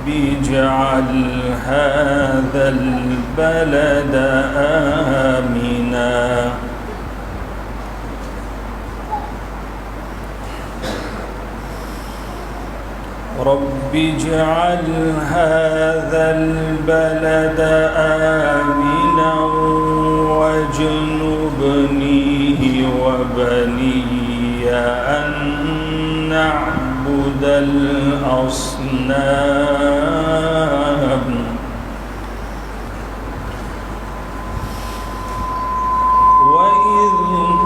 اجعل هذا البلد آمنا رب اجعل هذا البلد آمنا واجنبني وبني أن نعبد الأصنام وإذ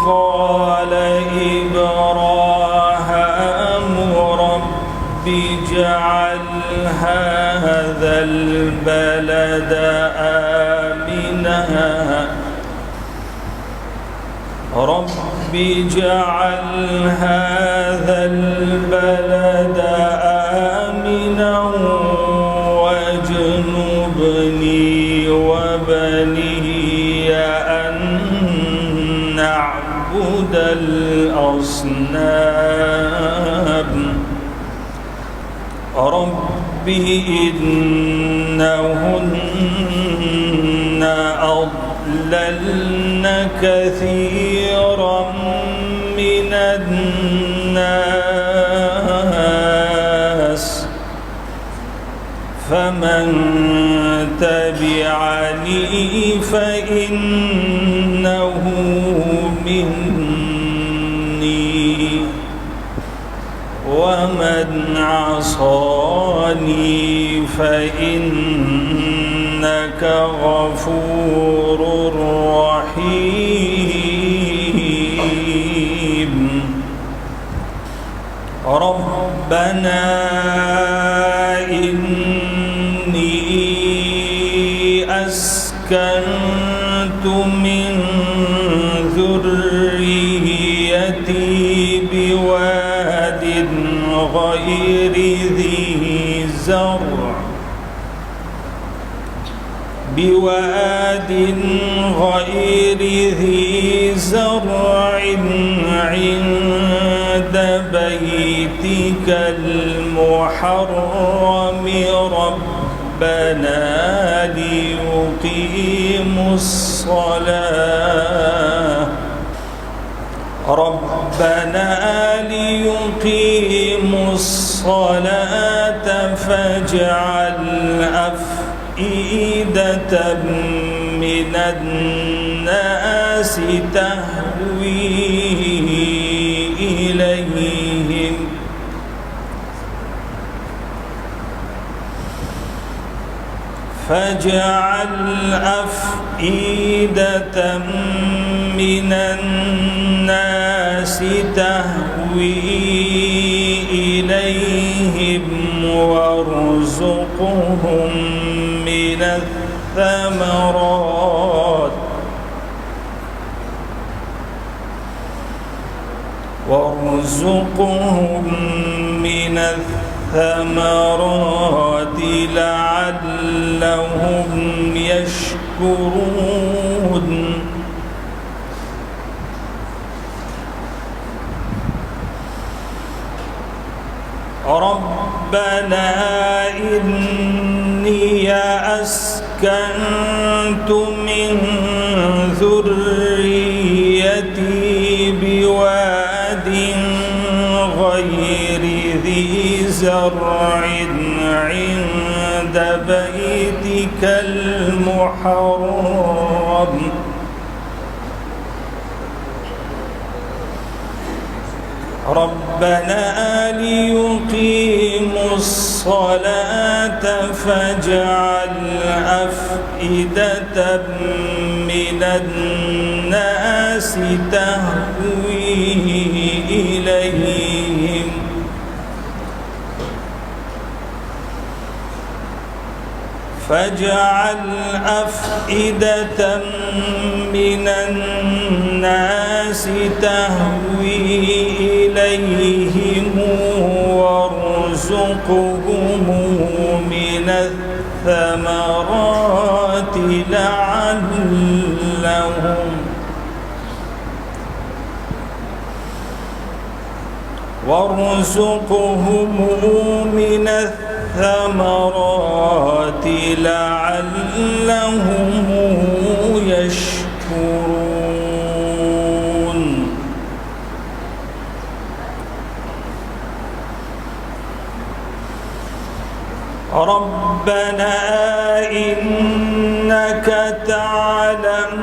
قال إبراهيم رب اجعل هذا البلد آمنا رب اجعل هذا البلد آمنا واجنبني وبني أن نعبد الأصنام رب إنهن أضللن كثيرا من الناس فمن تبعني فإنه مني ومن عصاني فإنك غفور رحيم ربنا إني أسكنت من ذريتي بواد غير ذي زرع عند بيتك المحرم ربنا ليقيموا الصلاة فاجعل أفئدة من الناس تهوي إليهم فاجعل أفئدة من الناس تهوي إليهم وارزقهم من الثمرات لعلهم يشكرون ربنا إني أسكنت من ذريتي بواد غير ذي زرع عند بيتك المحرم ربنا ليقيموا الصلاة فاجعل أفئدة من الناس تهوي إليهم فاجعل أفئدة من الناس تهوي إليهم وارزقهم من الثمرات الثمرات لعلهم يشكرون ربنا إنك تعلم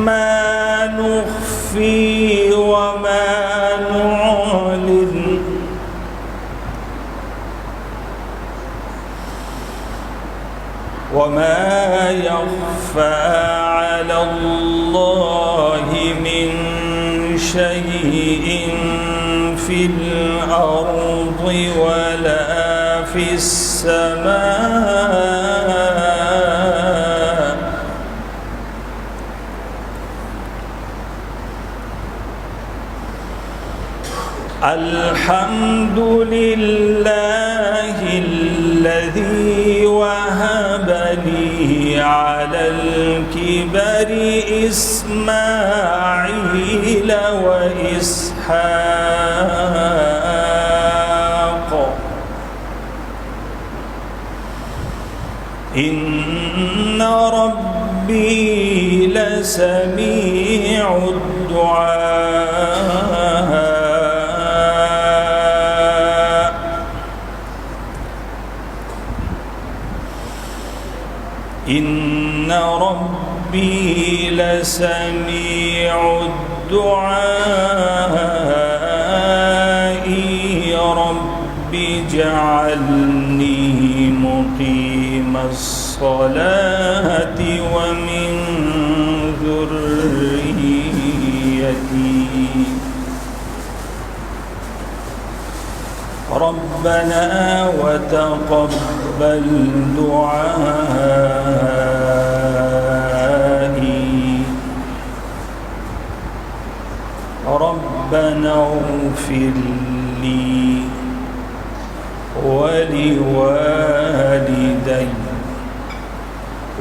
ما نخفي وما نعلن وما يخفى على الله من شيء في الأرض ولا في السماء الحمد لله الذي وهب لي على الكبر إسماعيل وإسحاق إن ربي لسميع الدعاء إن ربي لسميع الدعاء رب اجعلني مقيم الصلاة ومن ذريتي ربنا وتقبل دعائي ربنا اغفر لي ولوالدي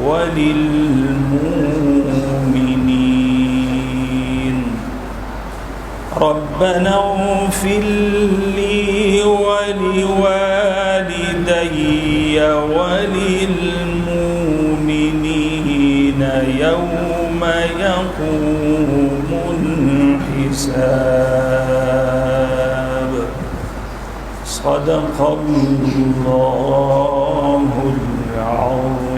وللمؤمنين ربنا اغفر لي ولوالدي وللمؤمنين يوم يقوم الحساب صدق الله العظيم.